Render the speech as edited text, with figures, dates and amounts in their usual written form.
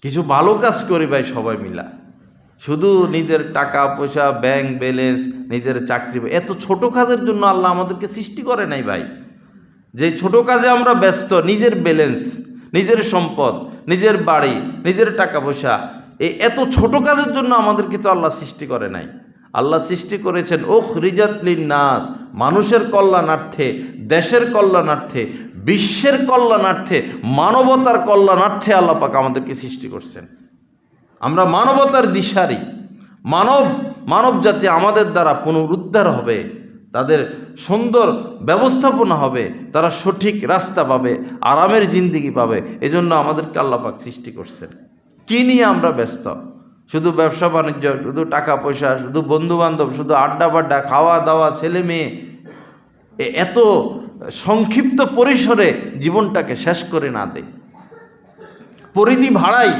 কিছু ভালো কাজ করি ভাই সবাই মিলা। শুধু নিজের টাকা পয়সা, ব্যাংক ব্যালেন্স, নিজের চাকরি, এত ছোট কাজের জন্য আল্লাহ আমাদেরকে সৃষ্টি করে নাই ভাই। যে ছোট কাজে আমরা ব্যস্ত, নিজের ব্যালেন্স, নিজের সম্পদ, নিজের বাড়ি, নিজের টাকা পয়সা, এই এত ছোট কাজের জন্য আমাদেরকে তো আল্লাহ সৃষ্টি করে নাই। আল্লাহ সৃষ্টি করেছেন উখরিজাত লিন-নাস, মানুষের কল্যাণার্থে, দেশের কল্যাণার্থে, বিশ্বের কল্যাণার্থে, মানবতার কল্যাণার্থে আল্লাহ পাক আমাদেরকে সৃষ্টি করছেন। আমরা মানবতার দিশারি, মানব জাতি আমাদের দ্বারা পুনরুদ্ধার হবে, তাদের সুন্দর ব্যবস্থাপনা হবে, তারা সঠিক রাস্তা পাবে, আরামের জিন্দেগি পাবে। এজন্য আমাদেরকে আল্লাহ পাক সৃষ্টি করছেন। কি নিয়ে আমরা ব্যস্ত? শুধু ব্যবসা বাণিজ্য, শুধু টাকা পয়সা, শুধু বন্ধু বান্ধব, শুধু আড্ডা বাড্ডা, খাওয়া দাওয়া, ছেলে মেয়ে, এত সংক্ষিপ্ত পরিসরে জীবনটাকে শেষ করে না দেয়, পরিধি ভাড়াই